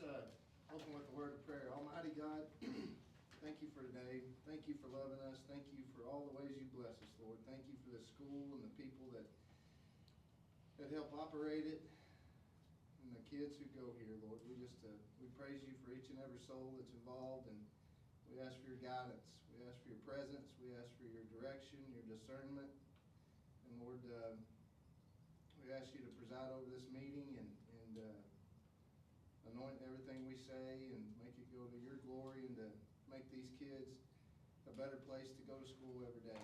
Let's open with a word of prayer. Almighty God, thank you for today. Thank you for loving us. Thank you for all the ways you bless us, Lord. Thank you for the school and the people that help operate it and the kids who go here, Lord. We praise you for each and every soul that's involved, and we ask for your guidance. We ask for your presence. We ask for your direction, your discernment. And Lord, we ask you to preside over this meeting and anoint everything we say and make it go to your glory and to make these kids a better place to go to school every day.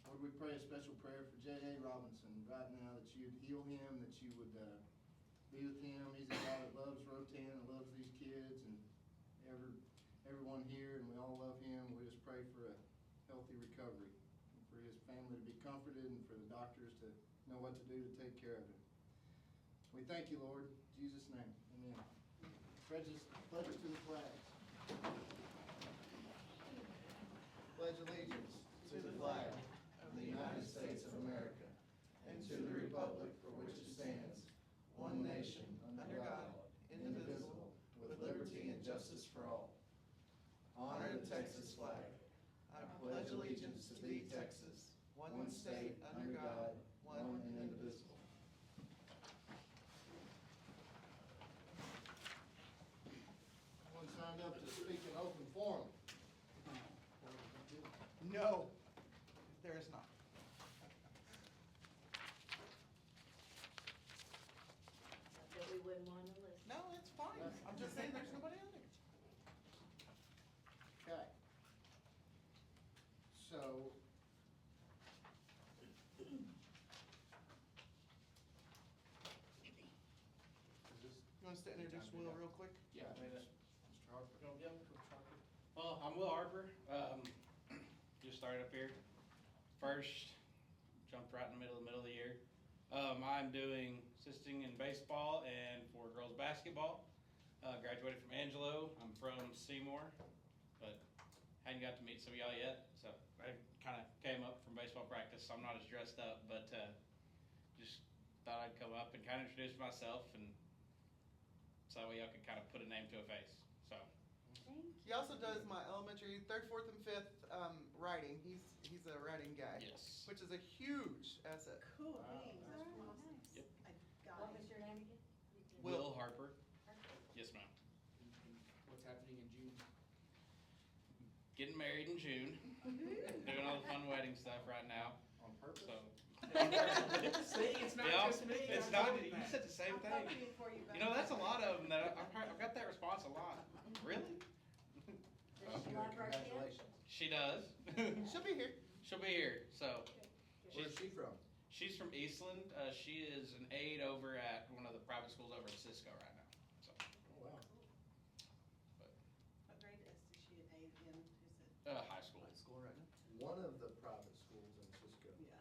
Lord, we pray a special prayer for J.A. Robinson right now, that you'd heal him, that you would be with him. He's a guy that loves Rotan and loves these kids and everyone here, and we all love him. We just pray for a healthy recovery, and for his family to be comforted, and for the doctors to know what to do to take care of him. We thank you, Lord. In Jesus' name, amen. Pledge to the flag. Pledge allegiance to the flag of the United States of America and to the republic for which it stands, one nation, under God, indivisible, with liberty and justice for all. Honor the Texas flag. I pledge allegiance to thee, Texas, one state, under God, one and indivisible. Anyone signed up to speak in open forum? No, there is not. Not that we wouldn't want to listen. No, it's fine. I'm just saying there's nobody on there. Okay. So. You want us to introduce Will real quick? Yeah, Mr. Harper. Yeah, Coach Harper. Well, I'm Will Harper. Just started up here. First, jumped right in the middle of the year. I'm doing assisting in baseball and for girls basketball. Graduated from Angelo. I'm from Seymour, but hadn't got to meet some of y'all yet. So I kind of came up from baseball practice, so I'm not as dressed up, but just thought I'd come up and kind of introduce myself, and so that way y'all could kind of put a name to a face. So. Thank you. He also does my elementary 3rd, 4th, and 5th writing. He's a writing guy. Yes. Which is a huge asset. Cool. Wow, Thanks. that's cool. Awesome. Yep. I got What it. was your name again? Will Harper. Yes, ma'am. What's happening in June? Getting married in June. Doing all the fun wedding stuff right now. On purpose? So. See, it's not Yeah, just me. It's I'm not. doing You that. said the same I'm thing. copying for you, You know, that's a lot of them that I've got that response a lot. Really? Does she like our kids? Congratulations. She does. She'll be here. She'll be here. So Where's she from? she's from Eastland. She is an aide over at one of the private schools over in Cisco right now. So Oh, wow. What grade is she an aide in? Is it? high school. High school right now. One of the private schools in Cisco. Yeah.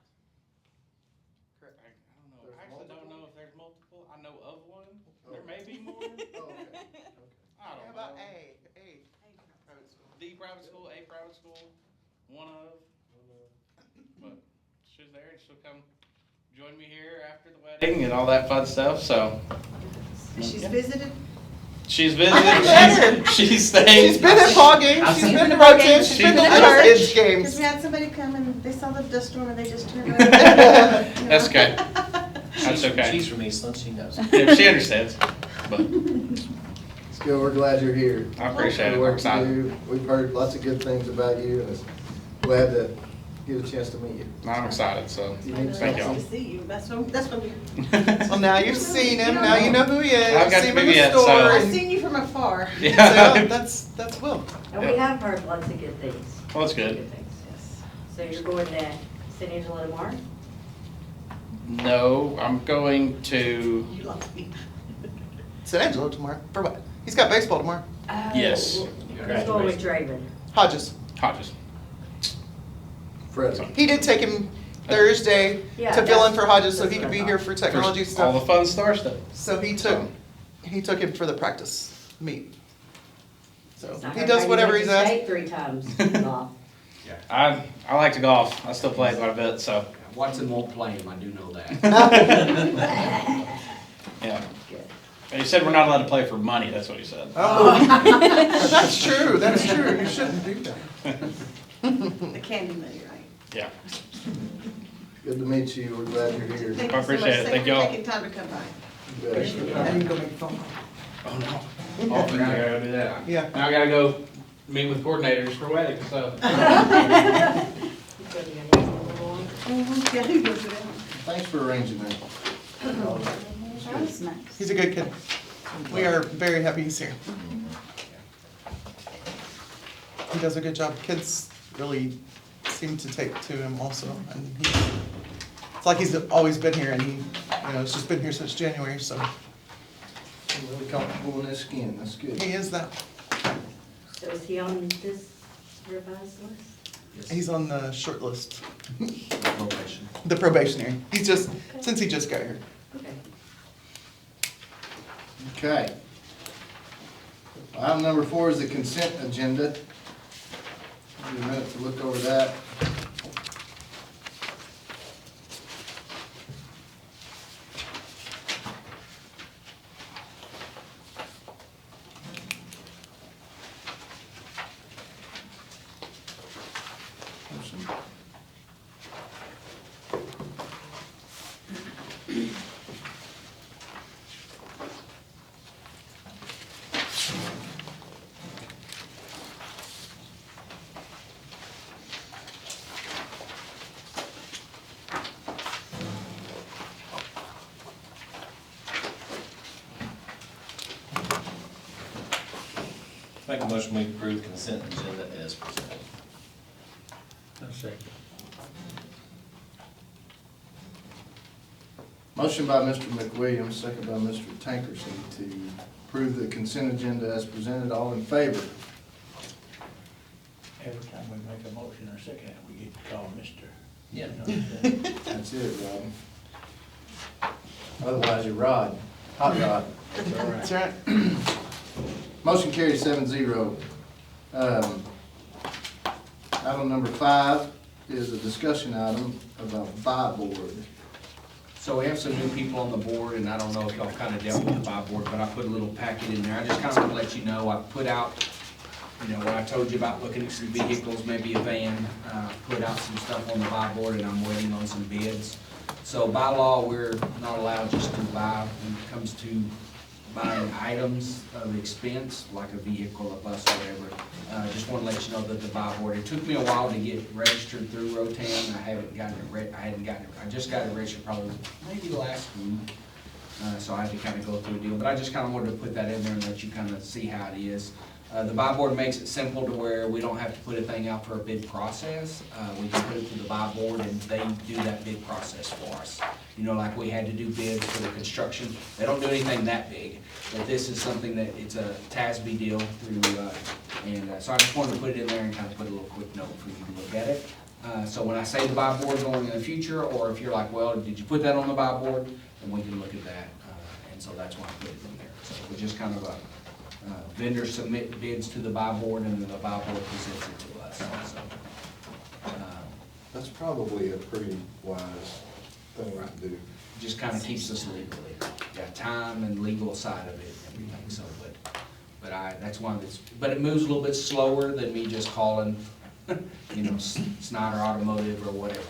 Correct. I don't know. There's I actually don't multiple? know if there's multiple. I know of one. Oh. There may be more. Oh, okay. Okay. I don't How about know. A Aide. private school? The private school, a private school, one of, but she's there and she'll come join me here after the wedding and all that fun stuff, so. She's Yeah. visited? She's visited, she's stayed. She's been at ball games. She's been to Rotan. She's been to She's- little kids Because games. we had somebody come and they saw the dust storm and they just turned around. You know? That's okay. That's okay. She's from Eastland, she knows. Yeah, she understands, but It's good. We're glad you're here. I appreciate The it. work I'm you excited. do. We've heard lots of good things about you, and it's glad to get a chance to meet you. I'm excited, so. You I need really Thank like y'all. to see you. That's what you. Well, now you've seen him. Now you know who he is. I've got You've seen to him in be the it, so- store. I've and- seen you from afar. So, Yeah. that's Will. And we have heard lots of good things. Well, that's good. Good things. Yes. So you're going to San Angelo tomorrow? No, I'm going to, You love me. San Angelo tomorrow. For what? He's got baseball tomorrow. Yes. He's going with Draven. Hodges. Hodges. Fred. He did take him Thursday Yeah, to fill in that's- for Hodges so that's he what could I be thought. here for technology For all the stuff. fun STAAR stuff. So he took him for the practice meet. So It's not he like does how you whatever went he's to asked. state 3 times. Golf. I like to golf. I still play quite a bit, so, Watson won't play him, I do know that. yeah. Good. And he said we're not allowed to play for money, that's what he said. Oh, that's true, that's true, you shouldn't do that. The candy money, right? Yeah. Good to meet you, we're glad you're here. Thank you so much. appreciate it. Thank you for y'all. taking time to come by. You bet. Now you can go make a phone call. Oh, no. Oh, I gotta do that. Yeah. Now I gotta go meet with coordinators for weddings, so. Yeah, who goes to that? Thanks for arranging that. That's nice. He's a good kid. We are very happy he's here. He does a good job. Kids really seem to take to him also. And it's like he's always been here and he, has just been here since January, so Really comfortable in his skin, that's good. he is that. So is he on this revised list? He's on the short list, Probation. the probationary. He's just, since he just got here. Okay. Okay. Item number 4 is the consent agenda. Give you a minute to look over that. Make a motion, we approve consent agenda as presented. Motion by Mr. McWilliams, second by Mr. Tankersley to approve the consent agenda as presented. All in favor? Every time we make a motion or second, it, we get to call Mr. Yeah. That's it, Rod. Otherwise, you're Rod. Hot Rod. That's right. Motion carries 7-0. Item number 5 is a discussion item about BuyBoard. So we have some new people on the board, and I don't know if y'all kind of dealt with the BuyBoard, but I put a little packet in there. I just kind of want to let you know, I put out, what I told you about looking at some vehicles, maybe a van, put out some stuff on the BuyBoard, and I'm waiting on some bids. So by law, we're not allowed just to buy, when it comes to buying items of expense, like a vehicle, a bus, whatever. Just want to let you know that the BuyBoard, it took me a while to get registered through Rotan. I just got it registered probably maybe last week. So I had to kind of go through a deal, but I just kind of wanted to put that in there and let you kind of see how it is. The BuyBoard makes it simple to where we don't have to put a thing out for a bid process. We can put it through the BuyBoard and they do that bid process for us. Like we had to do bids for the construction. They don't do anything that big, but this is something that it's a TASB deal through, so I just wanted to put it in there and kind of put a little quick note for you to look at it. So when I say the BuyBoard going in the future, or if you're like, well, did you put that on the BuyBoard? Then we can look at that, and so that's why I put it in there. So it's just kind of a, vendors submit bids to the BuyBoard and then the BuyBoard presents it to us, so. That's probably a pretty wise thing to do. Just kind of keeps us legally, time and legal side of it and everything, so, but that's one that's, but it moves a little bit slower than me just calling, Snyder Automotive or whatever,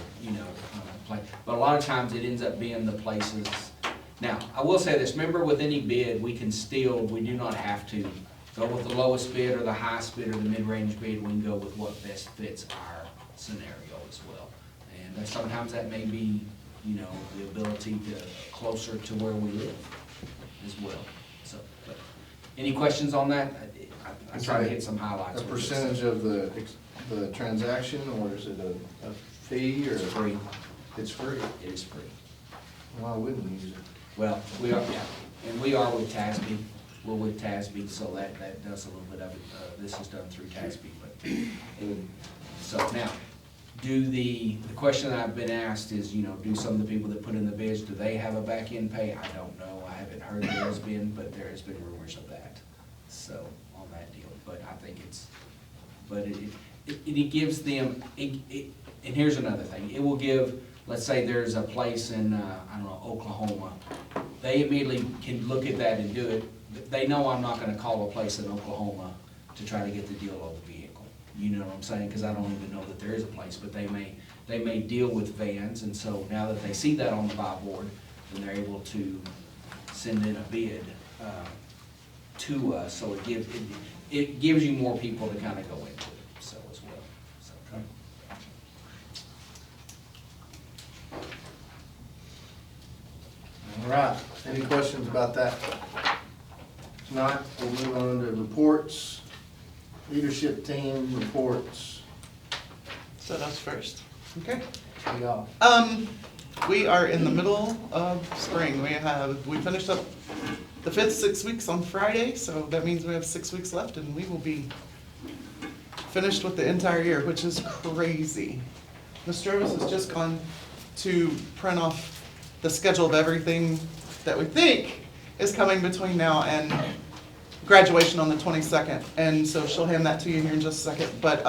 but a lot of times it ends up being the places. Now, I will say this, remember with any bid, we do not have to go with the lowest bid or the highest bid or the mid-range bid, we can go with what best fits our scenario as well. And sometimes that may be, the ability to, closer to where we live as well. So, but any questions on that? I try to hit some highlights. A with this. percentage of the transaction, or is it a fee, or? It's free. It's free? It is free. Why wouldn't we use it? Well, we are, yeah, and we are with TASB. We're with TASB, so that does a little bit of it. This is done through TASB, but, so now, the question that I've been asked is, do some of the people that put in the bids, do they have a back-end pay? I don't know. I haven't heard there has been, but there has been rumors of that. So, on that deal, but I think it gives them, and here's another thing, it will give let's say there's a place in, I don't know, Oklahoma. They immediately can look at that and do it. They know I'm not gonna call a place in Oklahoma to try to get the deal of the vehicle. You know what I'm saying? Because I don't even know that there is a place, but they may deal with vans, and so now that they see that on the BuyBoard, then they're able to send in a bid to us, so it gives you more people to kind of go into it, so as well. So, All right, any questions about that? If not, we'll move on to reports, leadership team reports. So that's first. Okay. Y'all. We are in the middle of spring. We finished up the 5th 6 weeks on Friday, so that means we have 6 weeks left, and we will be finished with the entire year, which is crazy. Ms. Jervis has just gone to print off the schedule of everything that we think is coming between now and graduation on the 22nd, and so she'll hand that to you here in just a second, but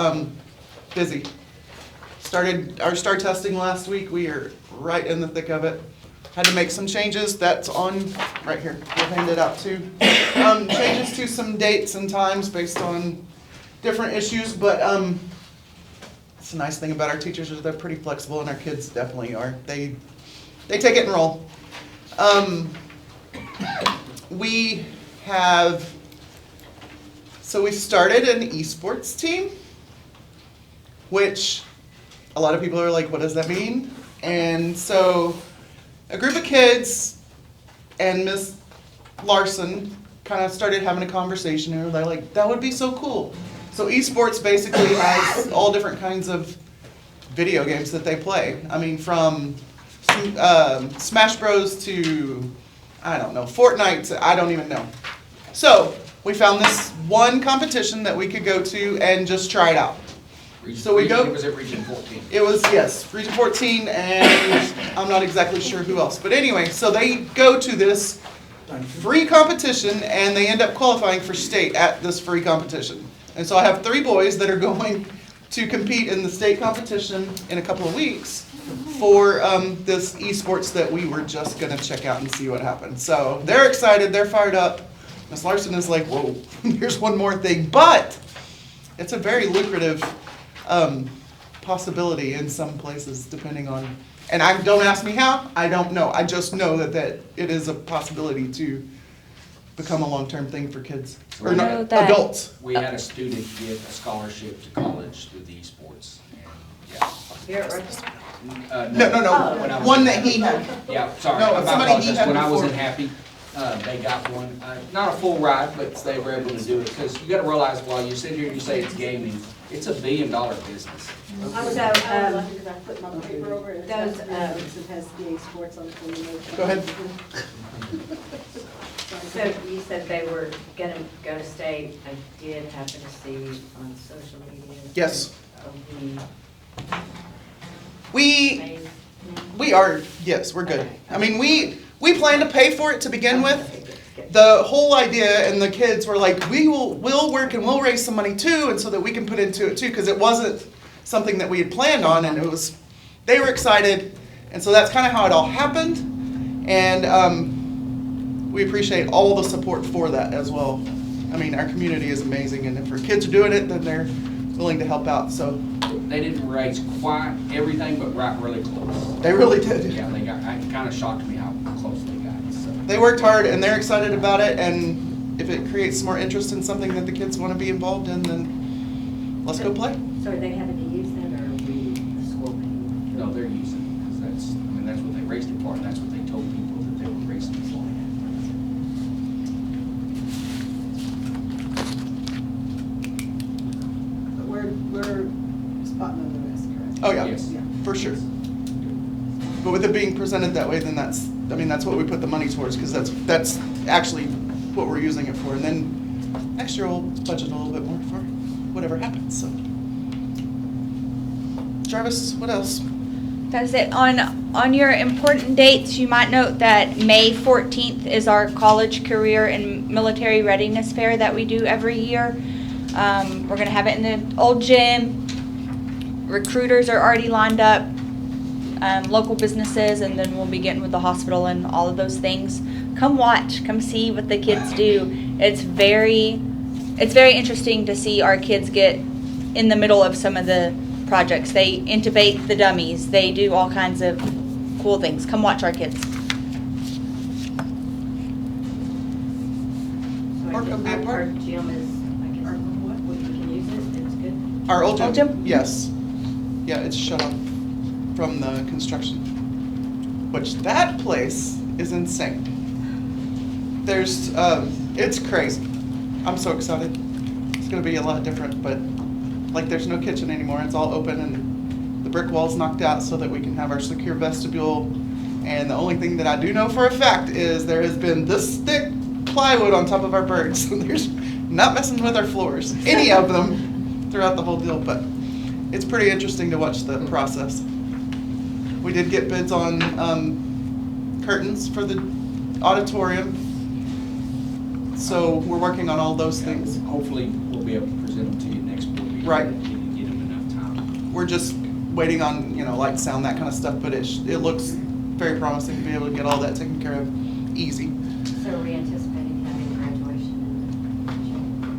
busy. Started our STAAR testing last week. We are right in the thick of it. Had to make some changes. That's on right here. We'll hand it out too. Changes to some dates and times based on different issues, but it's a nice thing about our teachers is they're pretty flexible, and our kids definitely are. They take it and roll. We started an esports team, which a lot of people are like, what does that mean? And so a group of kids and Miss Larson kind of started having a conversation, and they're like, that would be so cool. So esports basically has all different kinds of video games that they play. I mean, from Smash Bros to, I don't know, Fortnite to, I don't even know. So we found this one competition that we could go to and just try it out. So we go. Was it Region 14? It was, yes, Region 14, and I'm not exactly sure who else. But anyway, so they go to this free competition, and they end up qualifying for state at this free competition. And so I have 3 boys that are going to compete in the state competition in a couple of weeks for this esports that we were just going to check out and see what happens. So they're excited, they're fired up. Ms. Larson is like, whoa, here's one more thing. But it's a very lucrative possibility in some places, depending on, and don't ask me how, I don't know. I just know that it is a possibility to become a long-term thing for kids, or not, adults. We had a student get a scholarship to college through the esports. And, Here at Rutgers? No. When I was- One that he had. yeah, sorry. No, I somebody he apologize. had When I before. wasn't happy, they got one. Not a full ride, but they were able to do it. Because you got to realize, while you sit here and you say it's gaming, it's $1 billion business. So, Because I put my paper over it, those, it has EA Sports on it. Go ahead. so you said they were gonna go to state. I did happen to see on social media. Yes. The We main- are, yes, we're good. Okay. I mean, we plan to pay for it to begin with. Okay, good. The whole idea, and the kids were like, we'll work and we'll raise some money too, and so that we can put into it too, because it wasn't something that we had planned on, and they were excited, and so that's kind of how it all happened, and we appreciate all the support for that as well. I mean, our community is amazing, and if our kids are doing it, then they're willing to help out, so They didn't raise quite everything, but right really close. they really did. Yeah, it kind of shocked me how close they got. So. They worked hard, and they're excited about it, and if it creates more interest in something that the kids want to be involved in, then let's go play. So are they having to use that, or are we, the school paying? No, they're using it, because that's what they raised it for, and that's what they told people that they were raising it for. But we're spotting on the rest, correct? Oh, yeah. Yes. For sure. But with it being presented that way, then that's what we put the money towards, because that's actually what we're using it for. And then next year we'll budget a little bit more for whatever happens, so. Jarvis, what else? That's it. On your important dates, you might note that May 14th is our college career and military readiness fair that we do every year. We're gonna have it in the old gym. Recruiters are already lined up. local businesses, and then we'll be getting with the hospital and all of those things. Come watch, come see what the kids do. It's very interesting to see our kids get in the middle of some of the projects. They intubate the dummies. They do all kinds of cool things. Come watch our kids. So Or come be a part. our gym is, I guess, we can use it, it's good. Our old Old gym? gym? Yes. Yeah, it's shut off from the construction, which that place is insane. There's, it's crazy. I'm so excited. It's gonna be a lot different, but like there's no kitchen anymore. It's all open and the brick wall's knocked out so that we can have our secure vestibule. And the only thing that I do know for a fact is there has been this thick plywood on top of our birds. There's not messing with our floors, any of them, throughout the whole deal, but it's pretty interesting to watch the process. We did get bids on curtains for the auditorium, so we're working on all those things. Hopefully, we'll be able to present them to you next board meeting. Right. Give them enough time. We're just waiting on, light, sound, that kind of stuff, but it looks very promising to be able to get all that taken care of easy. So are we anticipating having graduation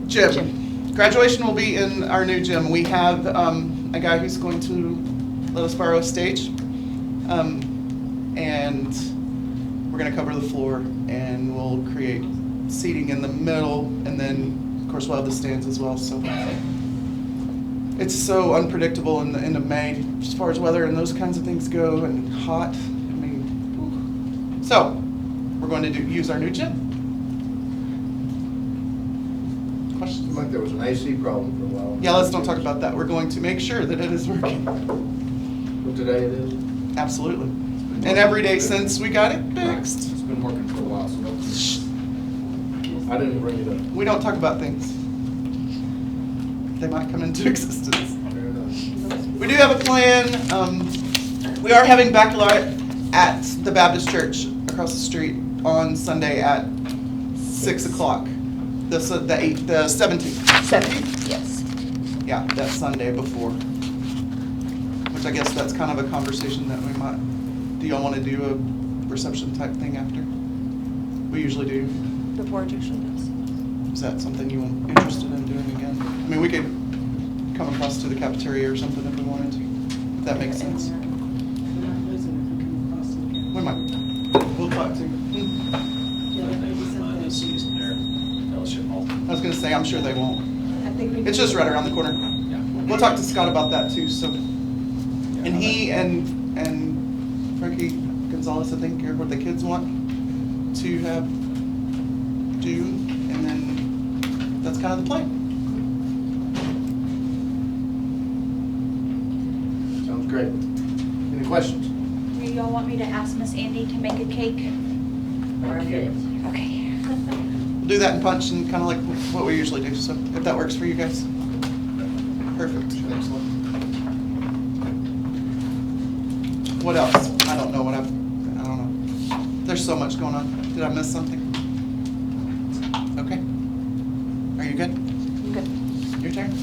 in Gym. Graduation will be in our new gym. We have a guy who's going to let us borrow a stage, and we're going to cover the floor, and we'll create seating in the middle, and then of course we'll have the stands as well. So it's so unpredictable in the end of May as far as weather and those kinds of things go, and hot. So we're going to use our new gym. Questions? Seemed like there was an AC problem for a while. Yeah, let's don't talk about that. We're going to make sure that it is working. What today it is? Absolutely. And every day since we got it fixed. It's been working for a while, so don't. I didn't bring it up. We don't talk about things. They might come into existence. Fair enough. We do have a plan. We are having baccalaureate at the Baptist Church across the street on Sunday at 6 o'clock. The 17th. 17th, yes. Yeah, that Sunday before. Which I guess that's kind of a conversation that we might. Do y'all want to do a reception type thing after? We usually do. The board usually does. Is that something you want interested in doing again? I mean, we could come across to the cafeteria or something if we wanted to. If that makes sense. We might. We'll talk to. Mind us using their fellowship hall. I was gonna say, I'm sure they won't. I think we. It's just right around the corner. Yeah. We'll talk to Scott about that too, so. And he and Frankie Gonzalez, I think, are what the kids want to have do, and then that's kind of the plan. Sounds great. Any questions? Do y'all want me to ask Miss Andy to make a cake? Perfect. Okay. We'll do that in punch and kind of like what we usually do, so if that works for you guys. Perfect. Excellent. What else? I don't know. There's so much going on. Did I miss something? Okay. Are you good? I'm good. Your turn.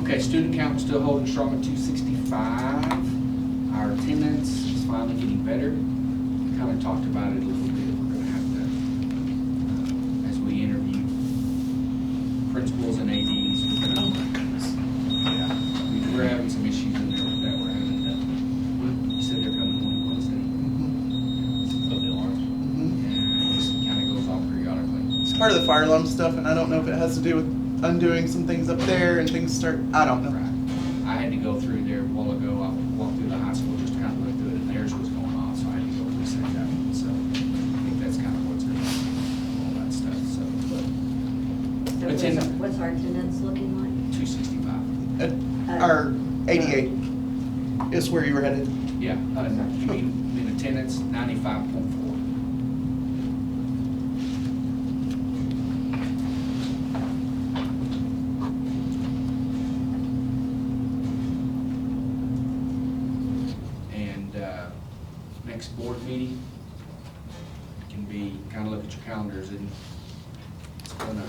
Okay, student count still holding strong at 265. Our attendance is finally getting better. We kind of talked about it a little bit. We're going to have to, as we interview principals and ADs, we're going to. Oh my goodness. Yeah, we're having some issues in there with that. We're having to. You said they're coming on Wednesday. Mm-hmm. So the alarms. Mm-hmm. Yeah, it just kind of goes off periodically. It's part of the fire alarm stuff, and I don't know if it has to do with undoing some things up there and things start. I don't know. Right. I had to go through there a while ago. I walked through the high school just to kind of look through it, and theirs was going off, so I had to go reset that one. So I think that's kind of what's in all that stuff. So, but So what's our attendance looking like? 265. Our 88 is where you were headed. Yeah. You mean in attendance 95.4. Next board meeting can be, kind of look at your calendars, and it's gonna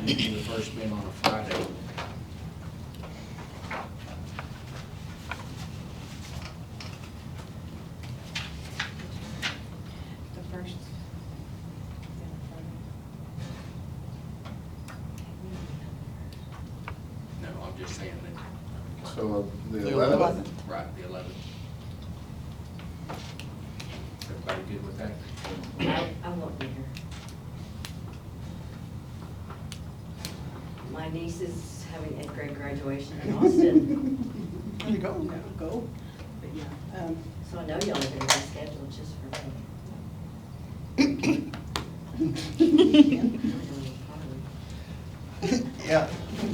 be the first being on a Friday. So the The 11th? Right, the 11th. Everybody good with that? I won't be here. My niece is having 8th grade graduation in Austin, There you go. Go. But yeah, so I know y'all are gonna reschedule just for me. Yeah,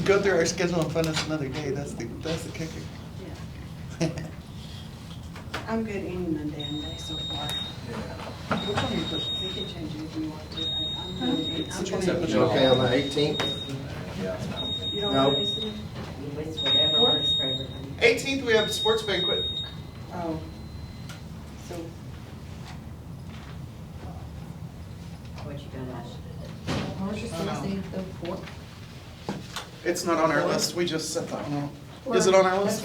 go through our schedule and find us another day, that's the kicker. yeah. I'm good any Monday and day so far. Which one are you pushing? We can change it if we want to. I'm good. I'm Is good. it okay on the 18th? You don't No. want to miss it? It's whatever works for everybody. 18th, we have sports banquet. Oh. So, What you got, Ash? It's not on our list, we just set that one out. Is it on our list?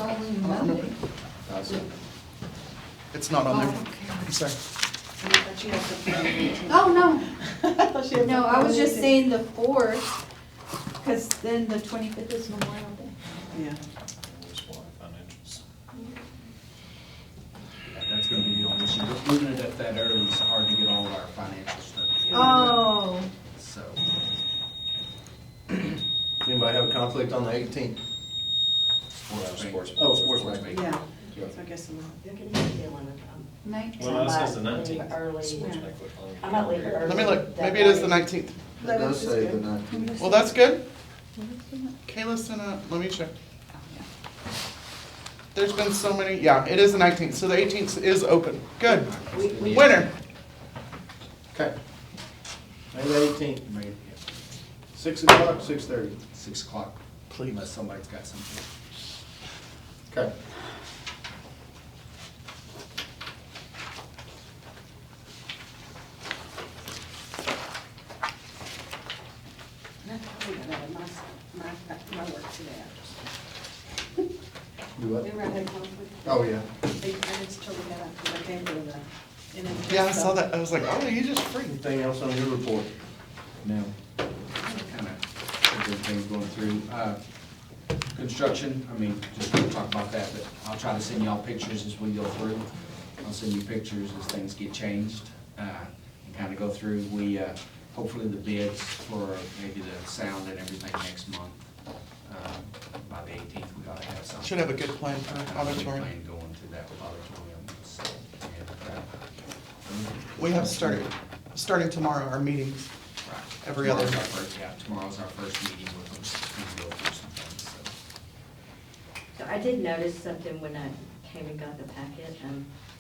It's not on there. I'm sorry. but you have something on the 18th. Oh, no, I thought she had no, something I on was the just 18th. saying the 4th, because then the 25th is Memorial Day. Yeah. That's gonna be the only issue. Moving it up that early is hard to get all of our financial stuff together. Oh, So, Anybody have a conflict on the 18th? sports. Oh, sports bank. Yeah, so I guess I'm not. You can make the 11th. 19th. Well, that says the I might leave 19th. early. Sports banquet on I might leave early. Let me look, that maybe it is the morning. 19th. It does is say the good. 19th. Well, that's good. Kayla's in let me check. There's been so many, yeah, it is the 19th, so the 18th is open. Good. Winner. Okay. May the 18th, May- yeah, 6 o'clock, 6:30. 6 o'clock, Please. unless somebody's got something. Okay. My work today. Do what? Remember I had conflict? Oh, yeah. I just totally got out because I came for the. Yeah, I saw that. I was like, oh, you just free. Anything else on your report? No. Kind of good things going through. Construction, I mean, just gonna talk about that, but I'll try to send y'all pictures as we go through. I'll send you pictures as things get changed, and kind of go through. We, hopefully the bids for maybe the sound and everything next month. By the 18th, we ought to have something. Should have a good plan for auditorium. Plan going to that with auditorium, so, and, We have starting tomorrow, our meetings. right. Every other- Tomorrow's our first meeting with them, and go through some things, so. So I did notice something when I came and got the packet,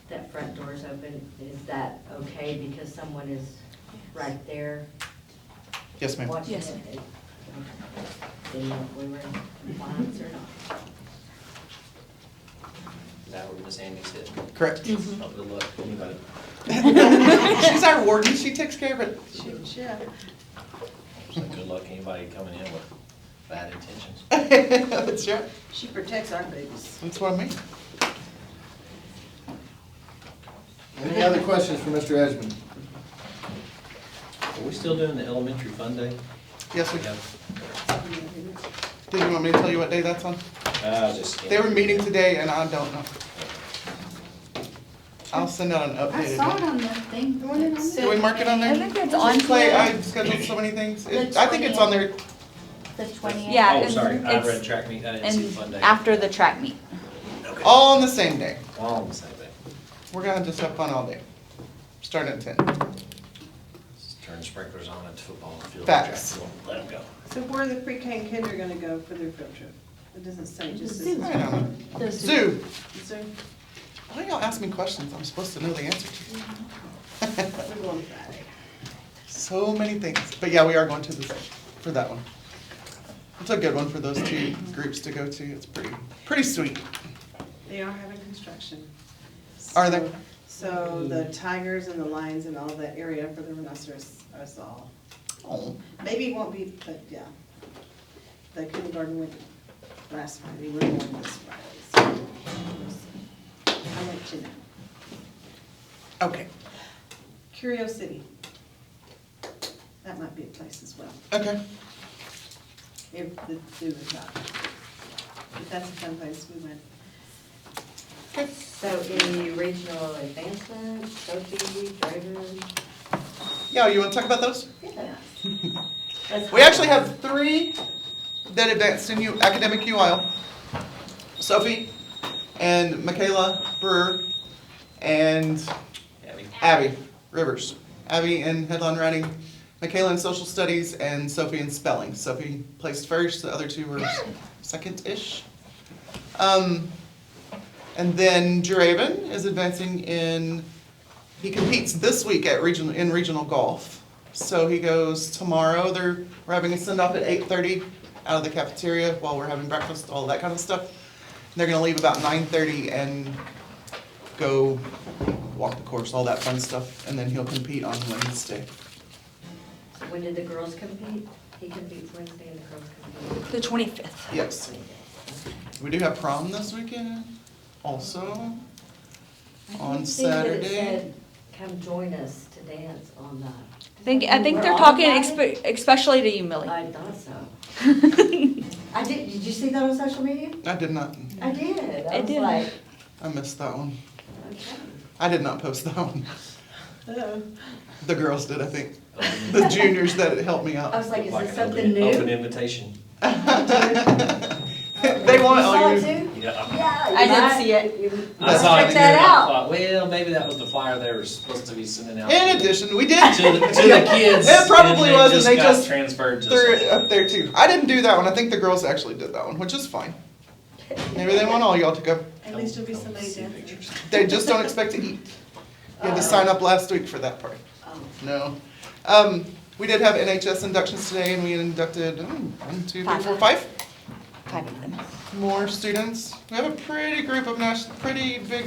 that front door's open. Is that okay because someone is right there Yes, ma'am. watching it? Yes, ma'am. Didn't know if we were in compliance or not. Is that where Miss Andy's sitting? Correct. Oh, good luck, anybody. She's our warden, she takes care of it. Yeah. So good luck, anybody coming in with bad intentions. That's right. She protects our babies. That's what I mean. Any other questions for Mr. Edgman? Are we still doing the elementary fun day? Yes, we We have. have, Did you want me to tell you what day that's on? just. They were meeting today and I don't know. I'll send out an I updated saw it one. on the thing. The one in that Do we mark it on there? I think it's on Clay, here. I scheduled so many things. The I think it's on there. The 20th. Yeah, Oh, and sorry, I it's- read track meet, I didn't see the fun And day. after the track meet. Okay. All on the same day. All on the same day. We're gonna just have fun all day. Starting at 10. Just turn sprinklers on at the football field. Facts. Let them go. So where are the pre-K and kids are gonna go for their field trip? It doesn't say, it just The says. zoo. I don't know. The Zoo. So, Why y'all ask me questions I'm supposed to know the answer to? we're going Friday. So many things. But yeah, we are going to the zoo for that one. It's a good one for those two groups to go to. It's pretty sweet. They are having construction. Are they? So the tigers and the lions and all that area for the rhinoceros, I saw. Oh, Maybe it won't be, but yeah. The kindergarten went last Friday, we're going this Friday, so we'll see. I'll let you know. okay. Curiosity. That might be a place as well, Okay. if the zoo is not. But that's a fun place we went. So any regional advancement, Sophie, drivers? Yeah, you wanna talk about those? Yeah. We actually have 3 that advanced in academic UIL. Sophie and Michaela Brewer and Abby Rivers. Abby in headline writing, Michaela in social studies, and Sophie in spelling. Sophie placed first, the other 2 were second-ish. And then Draven is advancing in, he competes this week at regional golf. So he goes tomorrow, we're having a send-off at 8:30 out of the cafeteria while we're having breakfast, all that kind of stuff. And they're gonna leave about 9:30 and go walk the course, all that fun stuff, and then he'll compete on Wednesday. When did the girls compete? He competes Wednesday and the girls compete. The 25th. Yes. We do have prom this weekend also, on Saturday. I said, come join us to dance on that. I think We're they're on talking Friday? especially to you, Millie. I thought so. Did you see that on social media? I did not, I did. I I was did. like, I missed that one. okay. I did not post that one. Uh-oh. The girls did, I think. The juniors that helped me I out. was like, is Like this an something Open new? invitation. They want You saw all it your, too? Yeah. Yeah. I didn't see it. I saw it Check too, that and I out. thought, well, maybe that was the flyer they were supposed to be sending out. in addition, we did. To the kids. It probably and was, and they got just transferred to threw it social. up there too. I didn't do that one, I think the girls actually did that one, which is fine. Maybe they want all y'all to go. At least you'll be Come somebody see dancing. pictures. They just don't expect to eat. You had to sign up last week for that part. Oh. No. We did have NHS inductions today, and we inducted 1, 2, 3, 4, 5 5 of them. more students. We have a pretty big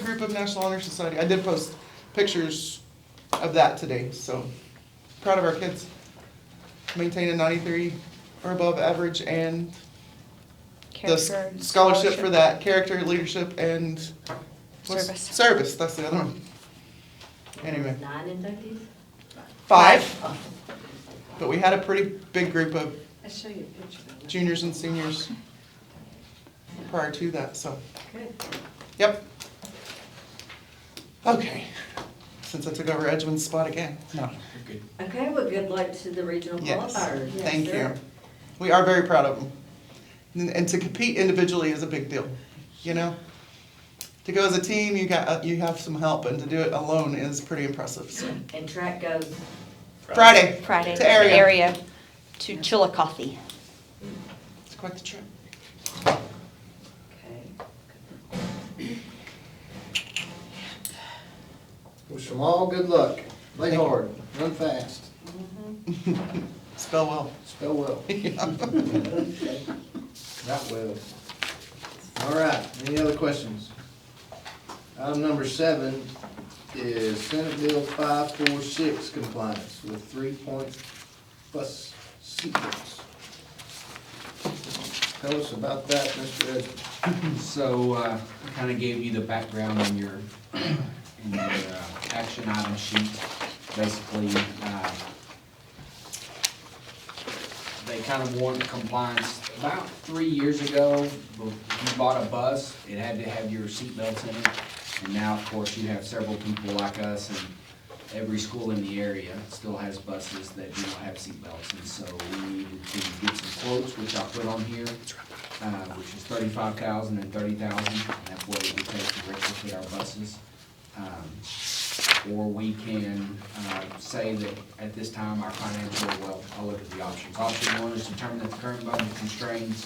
group of National Honor Society. I did post pictures of that today, so proud of our kids. Maintain a 93 or above average, and the Character and scholarship for that, character, leadership, and Service. Service, that's the other one. Anyway, 9 inductees? 5, Oh. but we had a pretty big group of I'll show you a picture of it. juniors and seniors prior to that, so, Good. yep. Okay, since I took over Edgewin's spot again, no, You're good. Okay, well, good luck to the regional yes, qualifiers. thank Yes, you. sir. We are very proud of them. And to compete individually is a big deal, you know? To go as a team, you have some help, and to do it alone is pretty impressive, so. And track goes, Friday, Friday. To area. To Chillicothe. it's quite the trip. okay. Wish them all good luck. Play hard, run fast, Spell well. spell well. Yeah. That will. All right, any other questions? Item number 7 is Senate Bill 546 compliance with 3-point bus seatbelts. Tell us about that, Mr. Edwards. So, I kind of gave you the background in your action item sheet. Basically, they kind of want compliance. About 3 years ago, you bought a bus, it had to have your seatbelts in it. And now, of course, you have several people like us, and every school in the area still has buses that do not have seatbelts. And so we needed to get some quotes, which I'll put on here, which is $35,000 and $30,000. And that's what it would take to retrofit our buses. Or we can say that at this time, our financial, well, I'll look at the options. Option 1 is determine that the current budget constraints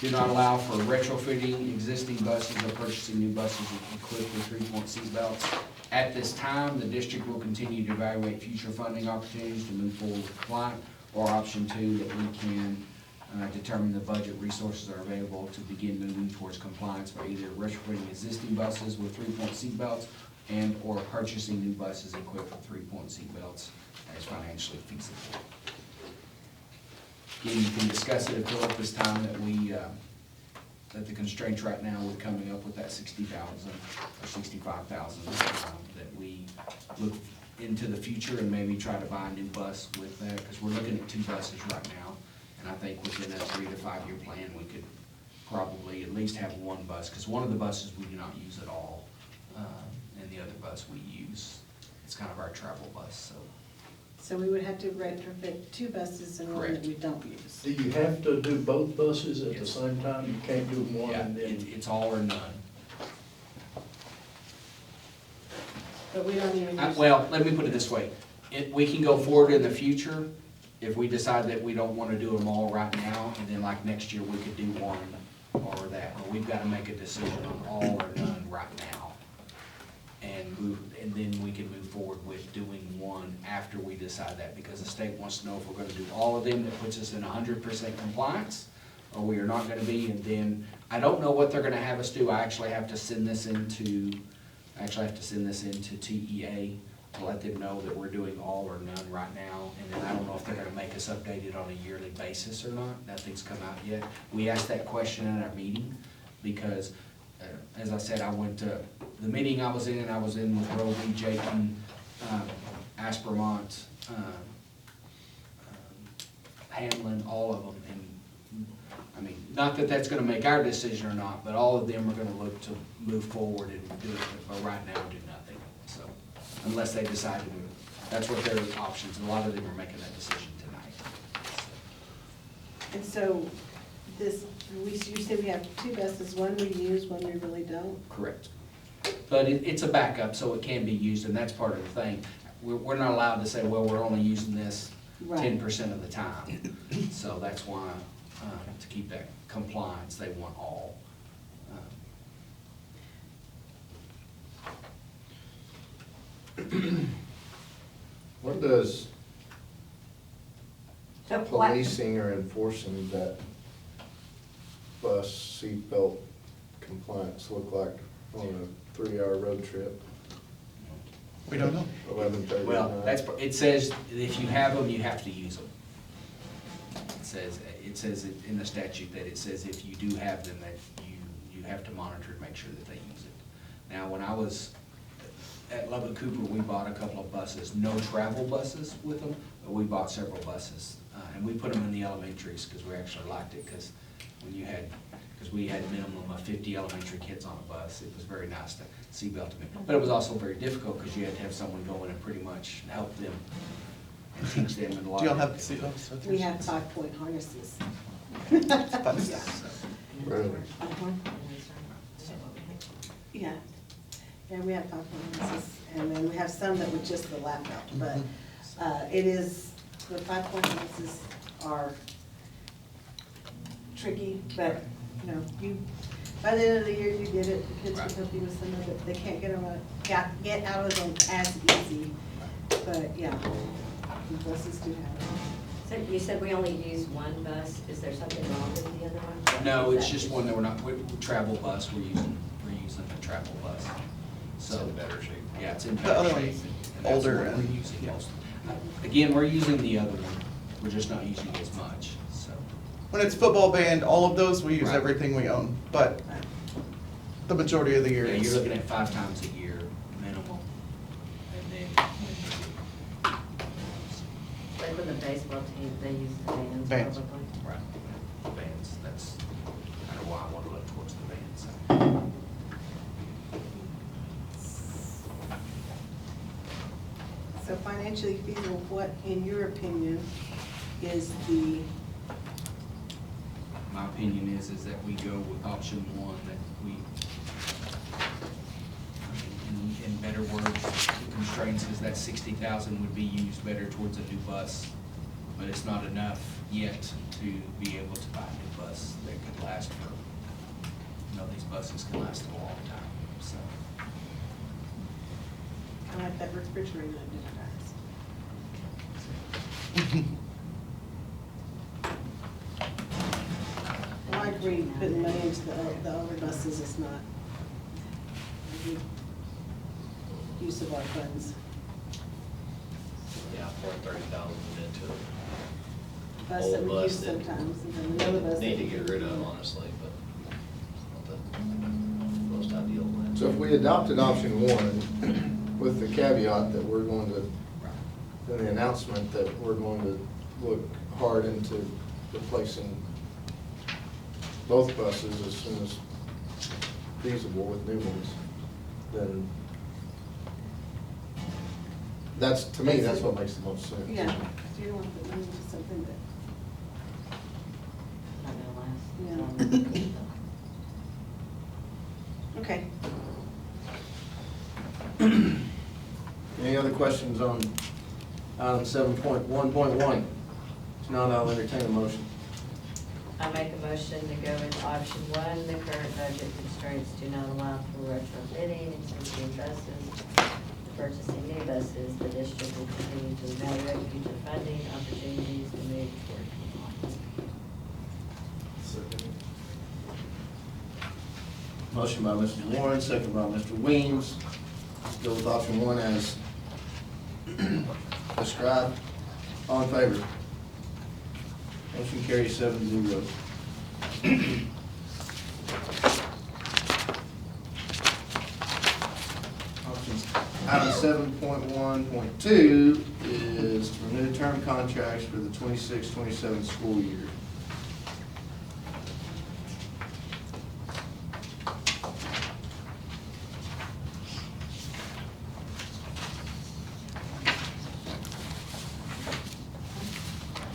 do not allow for retrofitting existing buses or purchasing new buses equipped with 3-point seatbelts. At this time, the district will continue to evaluate future funding opportunities to move forward with compliance. Or option 2, that we can determine the budget resources are available to begin moving towards compliance by either retrofitting existing buses with 3-point seatbelts and or purchasing new buses equipped with 3-point seatbelts as financially feasible. Again, you can discuss it if at this time that we, that the constraints right now with coming up with that 60,000 or 65,000, that we look into the future and maybe try to buy a new bus with that, because we're looking at 2 buses right now, and I think within a 3 to 5 year plan, we could probably at least have one bus, because one of the buses we do not use at all, and the other bus we use. It's kind of our travel bus, so. So we would have to retrofit 2 buses and one that Correct. we don't use. Do you have to do both buses at the Yes. same time? You can't do one Yeah, and then? it's all or none. But we don't even use. Well, let me put it this way. We can go forward in the future if we decide that we don't want to do them all right now, and then like next year, we could do one or that. But we've got to make a decision on all or none right now. And then we can move forward with doing one after we decide that, because the state wants to know if we're gonna do all of them. That puts us in 100% compliance, or we are not gonna be, and then, I don't know what they're gonna have us do. I actually have to send this into TEA to let them know that we're doing all or none right now, and then I don't know if they're gonna make us update it on a yearly basis or not. Nothing's come out yet. We asked that question in our meeting, because, as I said, I went to, the meeting I was in with Roby, Jacob, Aspermont, Hamlin, all of them, and, I mean, not that that's gonna make our decision or not, but all of them are gonna look to move forward and do it, but right now, do nothing, so, unless they decide to move. That's what their options, and a lot of them are making that decision tonight. And so this, you say we have 2 buses, one we use, one we really don't? Correct. But it's a backup, so it can be used, and that's part of the thing. We're not allowed to say, well, we're only using this Right. 10% of the time. So that's why, to keep that compliance, they want all. What does So what- policing or enforcing that bus seatbelt compliance look like on a 3-hour road trip, We don't know. 11:30 at Well, night? it says, if you have them, you have to use them. It says in the statute that it says if you do have them, that you have to monitor and make sure that they use it. Now, when I was at Lubbock Cooper, we bought a couple of buses, no travel buses with them, but we bought several buses. And we put them in the elementaries, because we actually liked it, because we had a minimum of 50 elementary kids on a bus. It was very nice to seatbelt them. But it was also very difficult, because you had to have someone go in and pretty much help them and teach them and a lot Do y'all of have it. seatbelts with We you? have 5-point harnesses. Buses. Really? Uh-huh. Yeah. Yeah, we have 5-point harnesses, and then we have some that with just the lap belt, but it is, the 5-point harnesses are tricky, but, you know, by the end of the year, you get it, the kids Right. can help you with some of it, they can't get out of them as easy, but, yeah, the buses do have it. So you said we only use one bus, is there something wrong with the other one? No, Is it's that- just one that travel bus, we're using a travel bus. It's in better shape. Yeah, it's in The better other shape. one's and that's older what we're and- using yeah. most. Again, we're using the other one, we're just not using it as much, so. When it's football band, all of those, we use Right. everything we own, but the majority of the year Yeah, it's. you're looking at 5 times a year minimum, and then. Like with the baseball team, they use the bands Bands. probably. Right, the bands, that's kind of why I want to look towards the bands. So. So financially feasible, what, in your opinion, is the, My opinion is that we go with option 1, that we, in better words, the constraints is that 60,000 would be used better towards a new bus, but it's not enough yet to be able to buy a new bus that could last for, these buses can last a long time, so. I like that refrigerator identifiers. Well, I agree, putting money into the older buses is not a good use of our funds. Yeah, 30,000 into Bus that Old we bus use that sometimes, and then another bus. need that to we get rid of, can- honestly, but it's not the most ideal plan. So if we adopted option 1 with the caveat that we're going to, in the announcement that we're going to look hard into replacing both buses as soon as feasible with new ones, then that's, to me, that's what makes the most sense. Yeah, 'cause you don't want to put money into something that, Not gonna last. okay. Any other questions on item 7.1.1? If not, I'll entertain a motion. I make a motion to go with option one. The current budget constraints do not allow for retrofitting existing buses. Purchasing new buses, the district will continue to evaluate future funding opportunities to move toward compliance. Motion by Mr. Warren, second by Mr. Weems. Go with option one as described. All in favor? Motion carries 7-0. Item 7.1.2 is to renew term contracts for the 26-27 school year.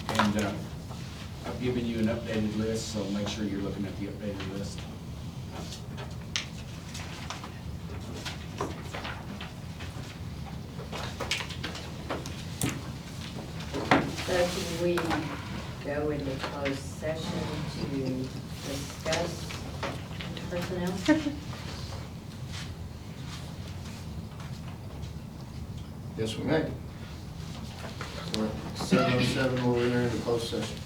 And I've given you an updated list, so make sure you're looking at the updated list. So can we go into closed session to discuss personnel? Yes, we may. We're at 7:07, we'll enter into closed session.